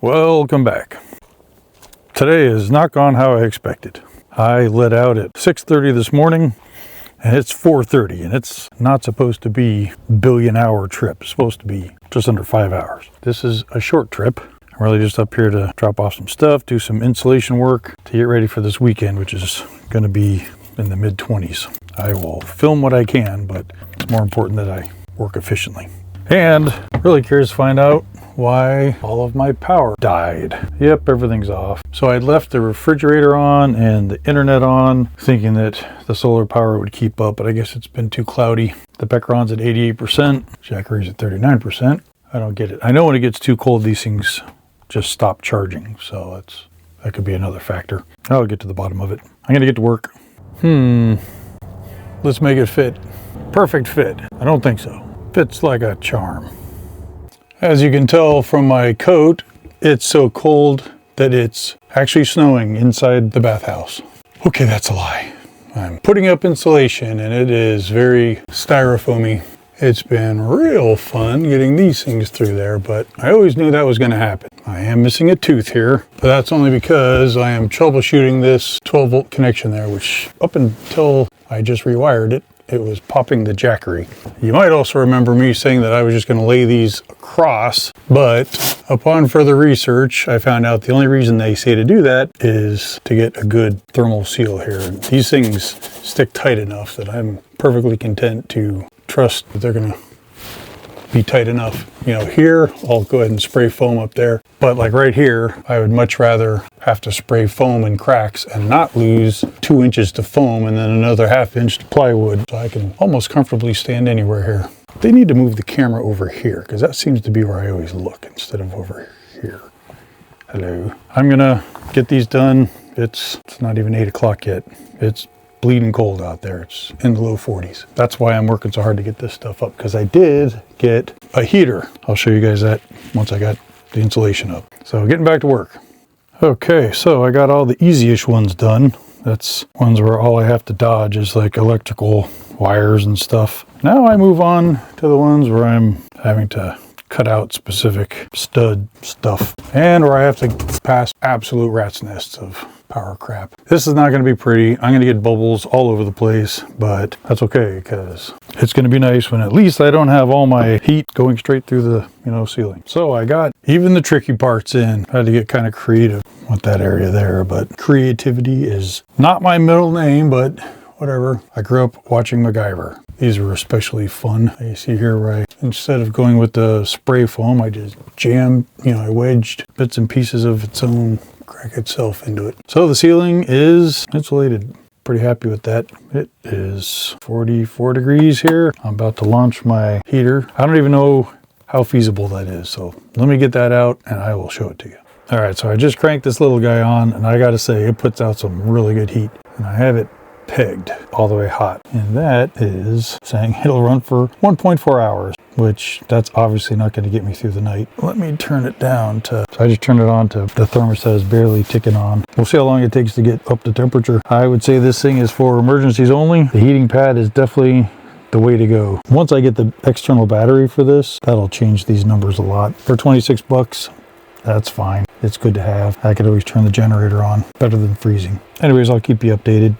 Welcome back. Today has not gone how I expected. I let out at 6:30 this morning and it's 4:30 and it's not supposed to be a billion-hour trip. It's supposed to be just under 5 hours. This is a short trip. I'm really just up here to drop off some stuff, do some insulation work to get ready for this weekend, which is going to be in the mid-20s. I will film what I can, but it's more important that I work efficiently. And really curious to find out why all of my power died. Yep, everything's off. So I left the refrigerator on and the internet on, thinking that the solar power would keep up, but I guess it's been too cloudy. The Becron's at 88%, Jackery's at 39%. I don't get it. I know when it gets too cold, these things just stop charging, so that could be another factor. I'll get to the bottom of it. I'm gonna get to work. Let's make it fit. Perfect fit. I don't think so. Fits like a charm. As you can tell from my coat, it's so cold that it's actually snowing inside the bathhouse. Okay, that's a lie. I'm putting up insulation and it is very styrofoamy. It's been real fun getting these things through there, but I always knew that was going to happen. I am missing a tooth here, but that's only because I am troubleshooting this 12-volt connection there, which up until I just rewired it, it was popping the Jackery. You might also remember me saying that I was just going to lay these across, but upon further research, I found out the only reason they say to do that is to get a good thermal seal here. And these things stick tight enough that I'm perfectly content to trust that they're going to be tight enough. You know, here, I'll go ahead and spray foam up there. But like right here, I would much rather have to spray foam in cracks and not lose 2 inches to foam and then another ½ inch to plywood. So I can almost comfortably stand anywhere here. They need to move the camera over here because that seems to be where I always look instead of over here. Hello. I'm gonna get these done. It's not even 8 o'clock yet. It's bleeding cold out there. It's in the low 40s. That's why I'm working so hard to get this stuff up, because I did get a heater. I'll show you guys that once I got the insulation up. So getting back to work. Okay, so I got all the easy-ish ones done. That's ones where all I have to dodge is like electrical wires and stuff. Now I move on to the ones where I'm having to cut out specific stud stuff and where I have to pass absolute rat's nests of power crap. This is not going to be pretty. I'm going to get bubbles all over the place, but that's okay because it's going to be nice when at least I don't have all my heat going straight through the, ceiling. So I got even the tricky parts in. I had to get kind of creative with that area there, but creativity is not my middle name, but whatever. I grew up watching MacGyver. These were especially fun. You see here where instead of going with the spray foam, I just jammed, I wedged bits and pieces of its own crack itself into it. So the ceiling is insulated. Pretty happy with that. It is 44 degrees here. I'm about to launch my heater. I don't even know how feasible that is. So let me get that out and I will show it to you. All right, so I just cranked this little guy on and I gotta say it puts out some really good heat. And I have it pegged all the way hot. And that is saying it'll run for 1.4 hours, which that's obviously not going to get me through the night. Let me turn it down to, so I just turned it on to the thermostat is barely ticking on. We'll see how long it takes to get up to temperature. I would say this thing is for emergencies only. The heating pad is definitely the way to go. Once I get the external battery for this, that'll change these numbers a lot. For 26 bucks, that's fine. It's good to have. I could always turn the generator on. Better than freezing. Anyways, I'll keep you updated.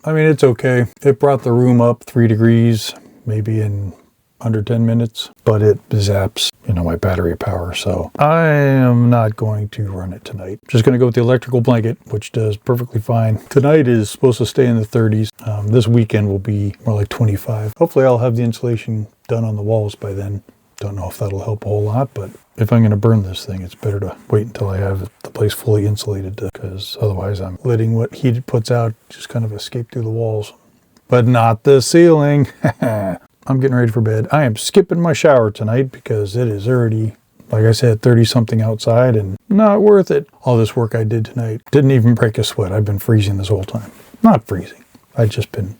I mean, it's okay. It brought the room up 3 degrees, maybe in under 10 minutes, but it zaps, my battery power. So I am not going to run it tonight. Just going to go with the electrical blanket, which does perfectly fine. Tonight is supposed to stay in the 30s. This weekend will be more like 25. Hopefully I'll have the insulation done on the walls by then. Don't know if that'll help a whole lot, but if I'm going to burn this thing, it's better to wait until I have the place fully insulated, because otherwise I'm letting what heat it puts out just kind of escape through the walls. But not the ceiling. I'm getting ready for bed. I am skipping my shower tonight because it is already, like I said, 30 something outside and not worth it. All this work I did tonight didn't even break a sweat. I've been freezing this whole time. Not freezing. I've just been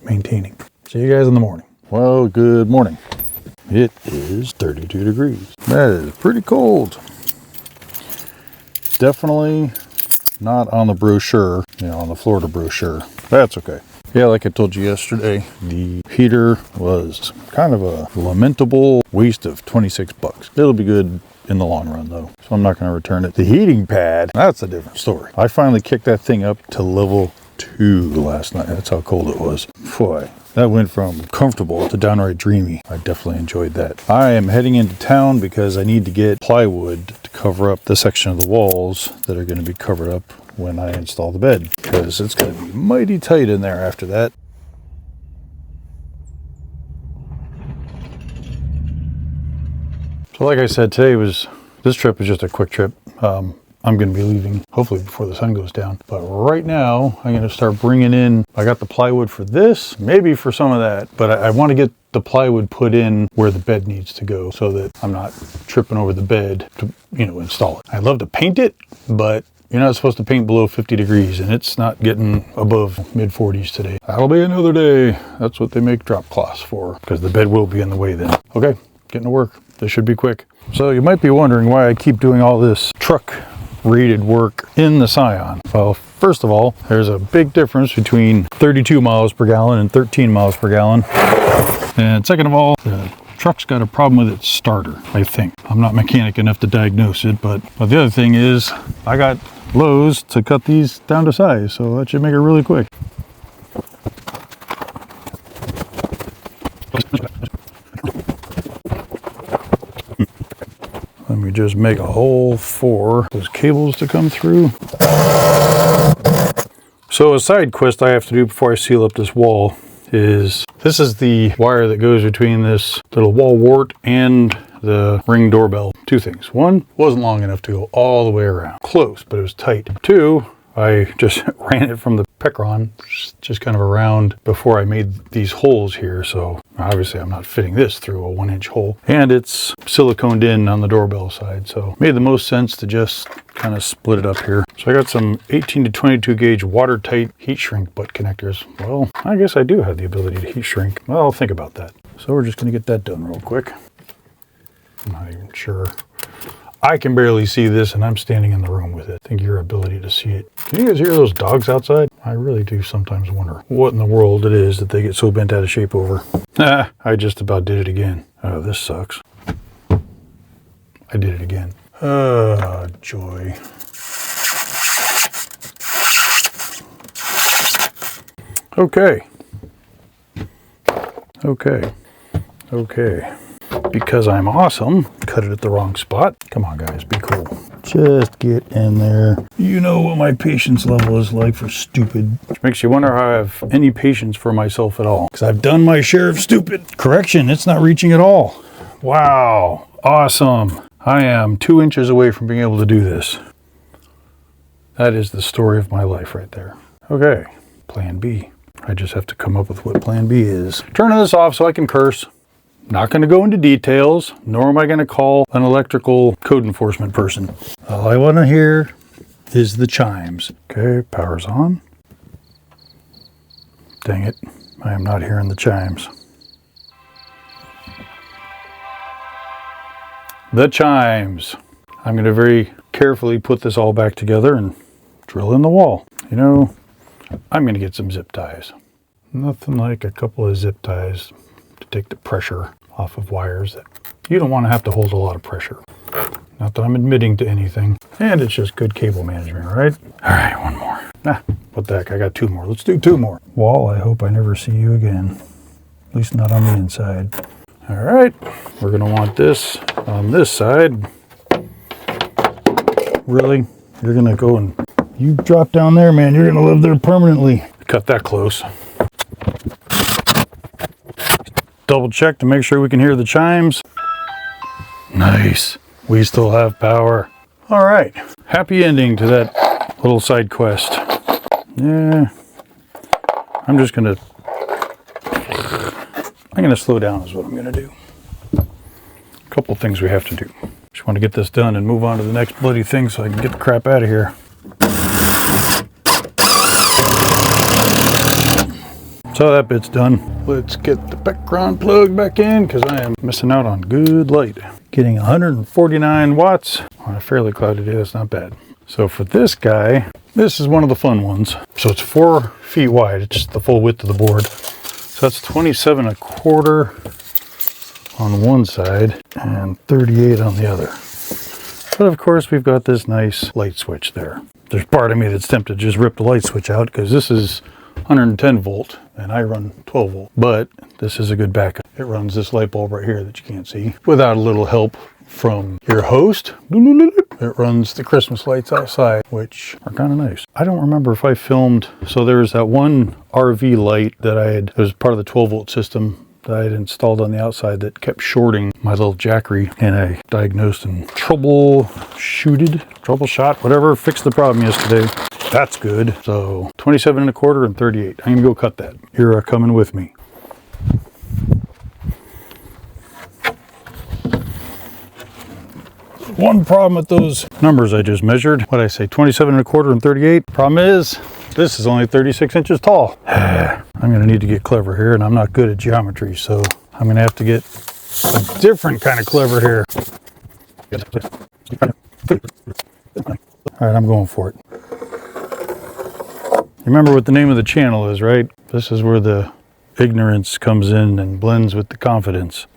maintaining. See you guys in the morning. Well, good morning. It is 32 degrees. That is pretty cold. Definitely not on the brochure, on the Florida brochure. That's okay. Yeah, like I told you yesterday, the heater was kind of a lamentable waste of 26 bucks. It'll be good in the long run though. So I'm not going to return it. The heating pad, that's a different story. I finally kicked that thing up to level 2 last night. That's how cold it was. Boy, that went from comfortable to downright dreamy. I definitely enjoyed that. I am heading into town because I need to get plywood to cover up the section of the walls that are going to be covered up when I install the bed, because it's going to be mighty tight in there after that. So like I said, this trip was just a quick trip. I'm going to be leaving hopefully before the sun goes down. But right now I'm going to start bringing in, I got the plywood for this, maybe for some of that, but I want to get the plywood put in where the bed needs to go so that I'm not tripping over the bed to, install it. I'd love to paint it, but you're not supposed to paint below 50 degrees, and it's not getting above mid 40s today. That'll be another day. That's what they make drop cloths for, because the bed will be in the way then. Okay, getting to work. This should be quick. So you might be wondering why I keep doing all this truck rated work in the Scion. Well, first of all, there's a big difference between 32 miles per gallon and 13 miles per gallon. And second of all, the truck's got a problem with its starter, I think. I'm not mechanic enough to diagnose it, but the other thing is I got Lowe's to cut these down to size, so that should make it really quick. Let me just make a hole for those cables to come through. So a side quest I have to do before I seal up this wall is, this is the wire that goes between this little wall wart and the Ring doorbell. Two things. One, wasn't long enough to go all the way around. Close, but it was tight. Two, I just ran it from the Pecron, just kind of around before I made these holes here. So obviously I'm not fitting this through a 1-inch hole, and it's siliconed in on the doorbell side. So it made the most sense to just kind of split it up here. So I got some 18 to 22 gauge watertight heat shrink butt connectors. Well, I guess I do have the ability to heat shrink. Well, I'll think about that. So we're just going to get that done real quick. I'm not even sure. I can barely see this, and I'm standing in the room with it. I think your ability to see it. Can you guys hear those dogs outside? I really do sometimes wonder what in the world it is that they get so bent out of shape over. I just about did it again. Oh, this sucks. I did it again. Oh, joy. Okay. Because I'm awesome, cut it at the wrong spot. Come on, guys, be cool. Just get in there. You know what my patience level is like for stupid. Which makes you wonder how I have any patience for myself at all. Because I've done my share of stupid. Correction, it's not reaching at all. Wow, awesome. I am 2 inches away from being able to do this. That is the story of my life right there. Okay, plan B. I just have to come up with what plan B is. Turning this off so I can curse. Not going to go into details, nor am I going to call an electrical code enforcement person. All I want to hear is the chimes. Okay, power's on. Dang it, I am not hearing the chimes. The chimes. I'm going to very carefully put this all back together and drill in the wall. You know, I'm going to get some zip ties. Nothing like a couple of zip ties to take the pressure off of wires that you don't want to have to hold a lot of pressure. Not that I'm admitting to anything. And it's just good cable management, right? All right, one more. What the heck, I got 2 more. Let's do 2 more. Wall, I hope I never see you again. At least not on the inside. All right, we're gonna want this on this side. Really? You're gonna go and, you drop down there, man, you're gonna live there permanently. Cut that close. Double check to make sure we can hear the chimes. Nice. We still have power. All right. Happy ending to that little side quest. Yeah. I'm gonna slow down is what I'm gonna do. A couple things we have to do. Just want to get this done and move on to the next bloody thing so I can get the crap out of here. So that bit's done. Let's get the Pecron plug back in because I am missing out on good light. Getting 149 watts on a fairly cloudy day, that's not bad. So for this guy, this is one of the fun ones. So it's 4 feet wide, it's just the full width of the board. So that's 27.25 on one side and 38 on the other. But of course, we've got this nice light switch there. There's part of me that's tempted to just rip the light switch out because this is 110 volt and I run 12 volt. But this is a good backup. It runs this light bulb right here that you can't see without a little help from your host. It runs the Christmas lights outside, which are kind of nice. I don't remember if I filmed. So there's that one RV light that it was part of the 12 volt system that I had installed on the outside that kept shorting my little jackery, and I diagnosed and troubleshot, whatever, fixed the problem yesterday. That's good. So 27 and a quarter and 38. I'm gonna go cut that. You're coming with me. One problem with those numbers I just measured, what I say, 27 and a quarter and 38. Problem is, this is only 36 inches tall. I'm gonna need to get clever here, and I'm not good at geometry, so I'm gonna have to get a different kind of clever here. All right, I'm going for it. You remember what the name of the channel is, right? This is where the ignorance comes in and blends with the confidence.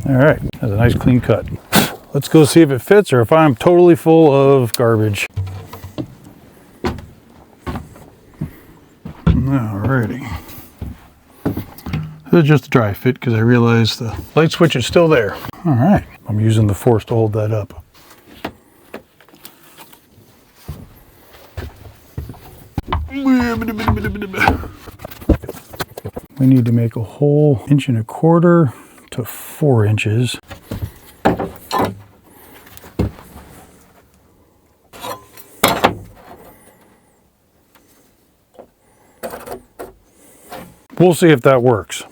All right, that's a nice clean cut. Let's go see if it fits or if I'm totally full of garbage. Alrighty. This is just a dry fit because I realized the light switch is still there. All right, I'm using the force to hold that up. We need to make a whole 1.25 to 4 inches. We'll see if that works.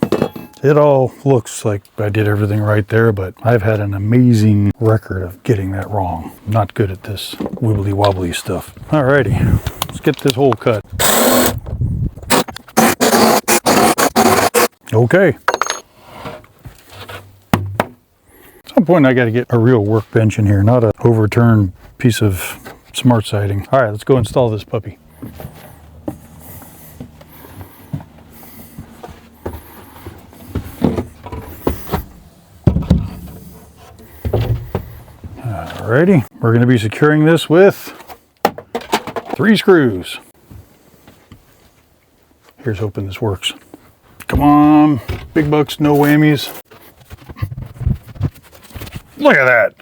It all looks like I did everything right there, but I've had an amazing record of getting that wrong. I'm not good at this wibbly wobbly stuff. Alrighty, let's get this hole cut. Okay. At some point I got to get a real workbench in here, not an overturned piece of smart siding. All right, let's go install this puppy. Alrighty, we're going to be securing this with 3 screws. Here's hoping this works. Come on, big bucks, no whammies. Look at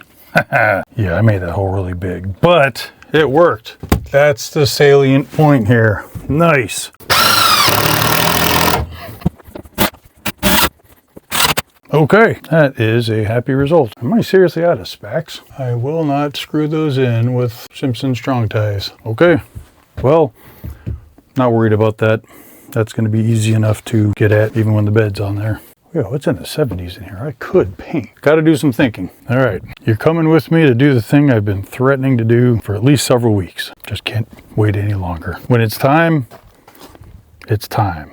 that. Yeah, I made that hole really big, but it worked. That's the salient point here. Nice. Okay, that is a happy result. Am I seriously out of specs? I will not screw those in with Simpson strong ties. Okay, well, not worried about that. That's going to be easy enough to get at even when the bed's on there. Yo, it's in the 70s in here. I could paint. Got to do some thinking. All right, you're coming with me to do the thing I've been threatening to do for at least several weeks. Just can't wait any longer. When it's time, it's time.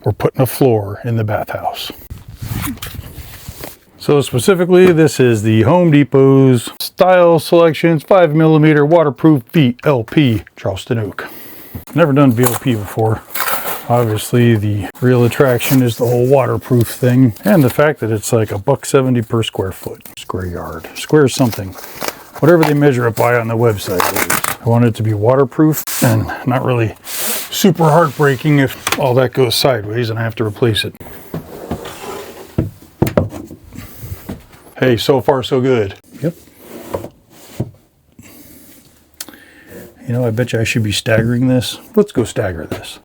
We're putting a floor in the bathhouse. So specifically, this is the Home Depot's Style Selections 5mm waterproof VLP Charleston Oak. Never done VLP before. Obviously, the real attraction is the whole waterproof thing and the fact that it's like $1.70 per square foot, square yard, square something, whatever they measure it by on the website. I want it to be waterproof and not really super heartbreaking if all that goes sideways and I have to replace it. Hey, so far so good. Yep. You know, I bet you I should be staggering this. Let's go stagger this.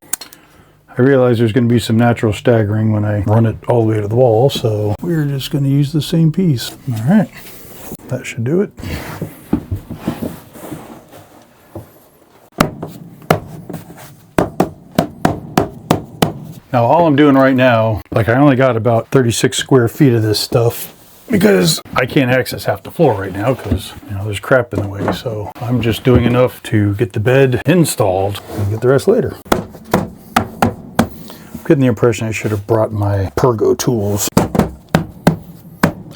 I realize there's going to be some natural staggering when I run it all the way to the wall, so we're just going to use the same piece. All right, that should do it. Now all I'm doing right now, like I only got about 36 square feet of this stuff because I can't access half the floor right now because, you know, there's crap in the way. So I'm just doing enough to get the bed installed and get the rest later. I'm getting the impression I should have brought my Pergo tools.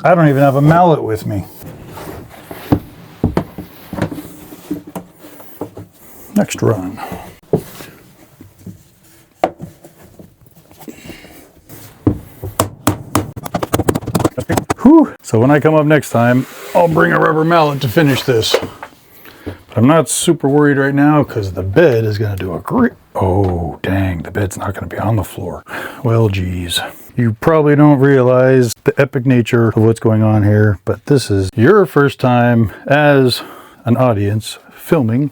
I don't even have a mallet with me. Next run. Whew. So when I come up next time, I'll bring a rubber mallet to finish this. But I'm not super worried right now because the bed is going to do a great... Oh, dang, the bed's not going to be on the floor. Well, geez. You probably don't realize the epic nature of what's going on here, but this is your first time as an audience filming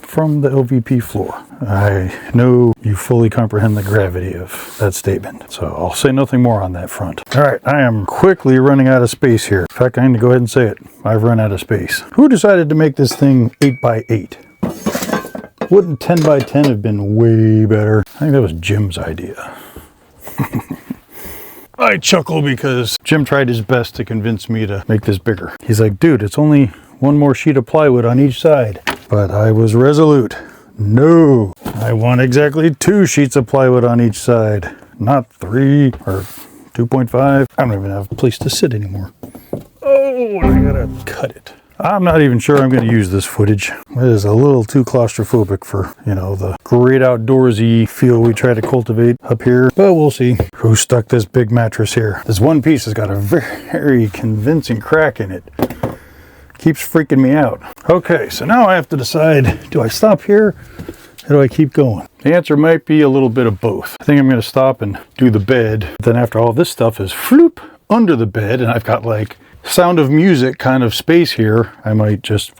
from the LVP floor. I know you fully comprehend the gravity of that statement, so I'll say nothing more on that front. All right, I am quickly running out of space here. In fact, I need to go ahead and say it. I've run out of space. Who decided to make this thing 8 by 8? Wouldn't 10 by 10 have been way better? I think that was Jim's idea. I chuckle because Jim tried his best to convince me to make this bigger. He's like, dude, it's only one more sheet of plywood on each side. But I was resolute. No, I want exactly 2 sheets of plywood on each side, not 3 or 2.5. I don't even have a place to sit anymore. Oh, I gotta cut it. I'm not even sure I'm going to use this footage. It is a little too claustrophobic for, you know, the great outdoorsy feel we try to cultivate up here. But we'll see. Who stuck this big mattress here? This one piece has got a very convincing crack in it. Keeps freaking me out. Okay, so now I have to decide, do I stop here or do I keep going? The answer might be a little bit of both. I think I'm going to stop and do the bed. Then after all this stuff is floop under the bed and I've got like Sound of Music kind of space here, I might just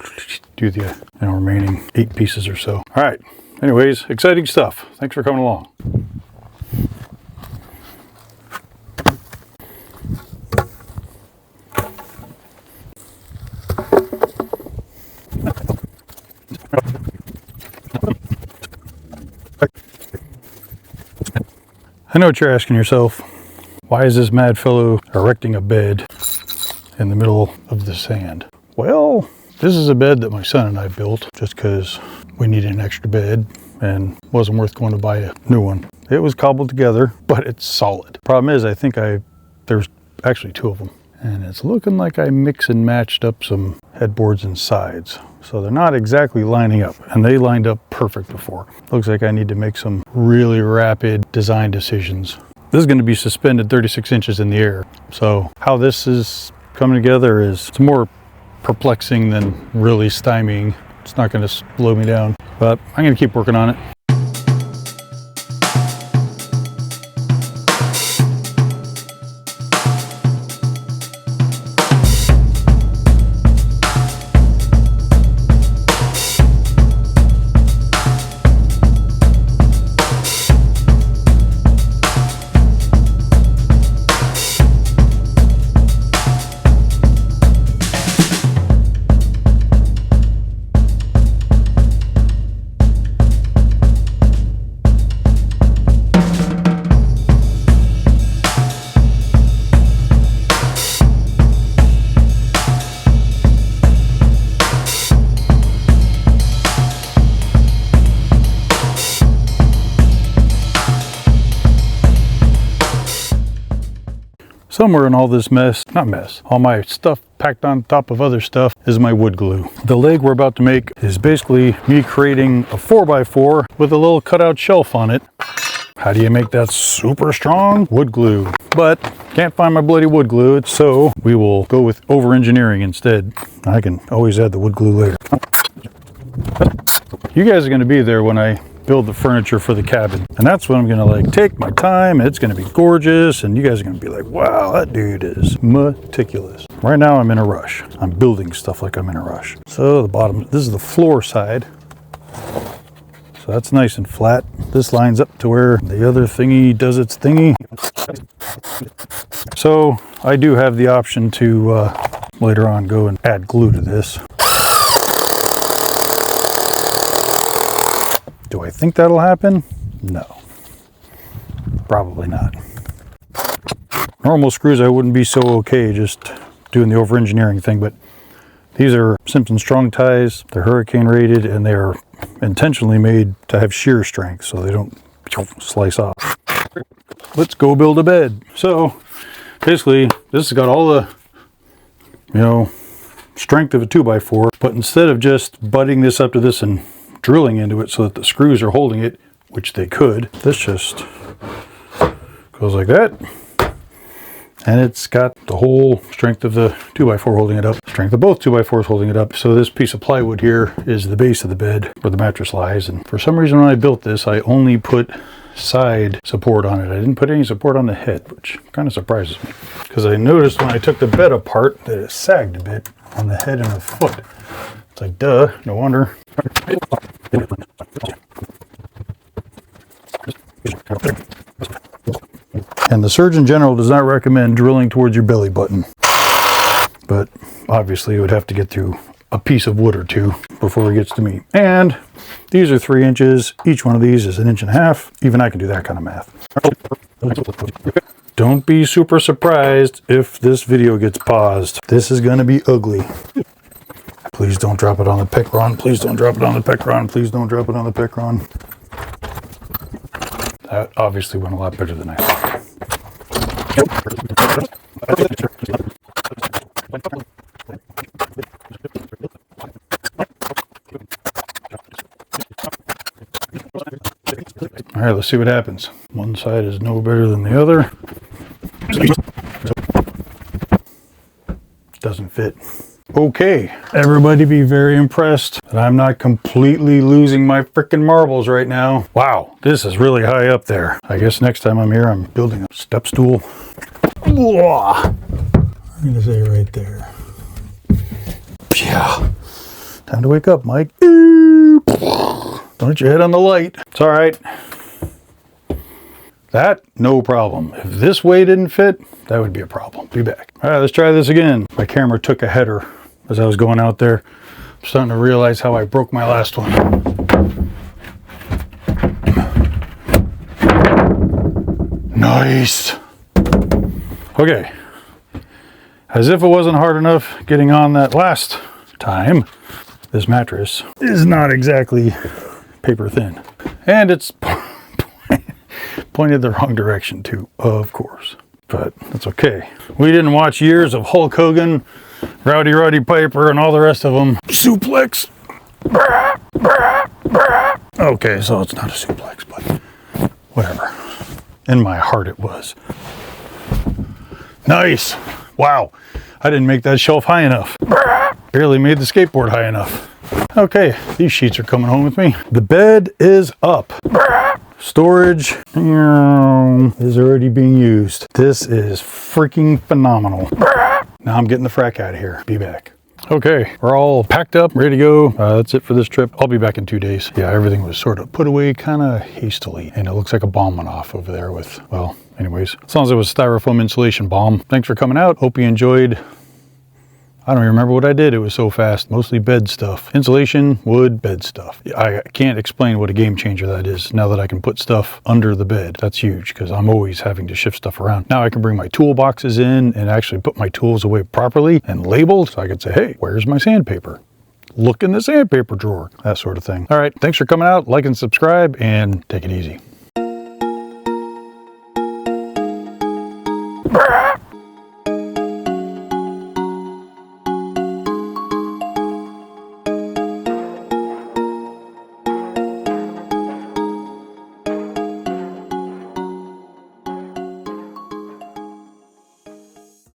do the remaining 8 pieces or so. All right, anyways, exciting stuff. Thanks for coming along. I know what you're asking yourself. Why is this mad fellow erecting a bed in the middle of the sand? Well, this is a bed that my son and I built just because we needed an extra bed and wasn't worth going to buy a new one. It was cobbled together, but it's solid. Problem is, I think there's actually 2 of them. And it's looking like I mix and matched up some headboards and sides. So they're not exactly lining up, and they lined up perfect before. Looks like I need to make some really rapid design decisions. This is going to be suspended 36 inches in the air. So how this is coming together it's more perplexing than really stymieing. It's not going to slow me down, but I'm going to keep working on it. Somewhere in all this all my stuff packed on top of other stuff is my wood glue. The leg we're about to make is basically me creating a 4x4 with a little cutout shelf on it. How do you make that super strong? Wood glue. But can't find my bloody wood glue, so we will go with over-engineering instead. I can always add the wood glue later. You guys are going to be there when I build the furniture for the cabin, and that's when I'm gonna like take my time. It's gonna be gorgeous, and you guys are gonna be like, wow, that dude is meticulous. Right now I'm in a rush. I'm building stuff like I'm in a rush. So the bottom, this is the floor side, so that's nice and flat. This lines up to where the other thingy does its thingy. So I do have the option to later on go and add glue to this. Do I think that'll happen? No, probably not. Normal screws I wouldn't be so okay just doing the over-engineering thing, but these are Simpson Strong ties. They're hurricane rated, and they are intentionally made to have shear strength so they don't slice off. Let's go build a bed. So basically this has got all the strength of a 2x4, but instead of just butting this up to this and drilling into it so that the screws are holding it, which they could, this just goes like that, And it's got the whole strength of the 2x4 holding it up, strength of both 2x4s holding it up. So this piece of plywood here is the base of the bed where the mattress lies. And for some reason when I built this, I only put side support on it. I didn't put any support on the head, which kind of surprises me. Because I noticed when I took the bed apart that it sagged a bit on the head and the foot. It's like, duh, no wonder. And the Surgeon General does not recommend drilling towards your belly button. But obviously it would have to get through a piece of wood or two before it gets to me. And these are 3 inches. Each one of these is 1.5 inches. Even I can do that kind of math. Don't be super surprised if this video gets paused. This is going to be ugly. Please don't drop it on the Picron. Please don't drop it on the Picron. Please don't drop it on the Picron. That obviously went a lot better than I thought. All right, let's see what happens. One side is no better than the other. Doesn't fit. Okay, everybody be very impressed that I'm not completely losing my freaking marbles right now. Wow, this is really high up there. I guess next time I'm here, I'm building a step stool. I'm gonna say right there. Yeah. Time to wake up, Mike. Don't hit your head on the light. It's all right. That, no problem. If this way didn't fit, that would be a problem. Be back. All right, let's try this again. My camera took a header as I was going out there. I'm starting to realize how I broke my last one. Nice. Okay. As if it wasn't hard enough getting on that last time, this mattress is not exactly paper thin. And it's pointed the wrong direction too, of course. But that's okay. We didn't watch years of Hulk Hogan, Roddy Piper, and all the rest of them suplex. Okay, so it's not a suplex, but whatever. In my heart it was. Nice. Wow. I didn't make that shelf high enough. Barely made the skateboard high enough. Okay, these sheets are coming home with me. The bed is up. Storage is already being used. This is freaking phenomenal. Now I'm getting the frack out of here. Be back. Okay, we're all packed up, ready to go. That's it for this trip. I'll be back in 2 days. Yeah, everything was sort of put away kind of hastily. And it looks like a bomb went off over there with, well, anyways. As long as it was styrofoam insulation bomb. Thanks for coming out. Hope you enjoyed. I don't even remember what I did. It was so fast. Mostly bed stuff. Insulation, wood, bed stuff. I can't explain what a game changer that is now that I can put stuff under the bed. That's huge because I'm always having to shift stuff around. Now I can bring my toolboxes in and actually put my tools away properly and labeled so I can say, hey, where's my sandpaper? Look in the sandpaper drawer. That sort of thing. All right. Thanks for coming out. Like and subscribe and take it easy.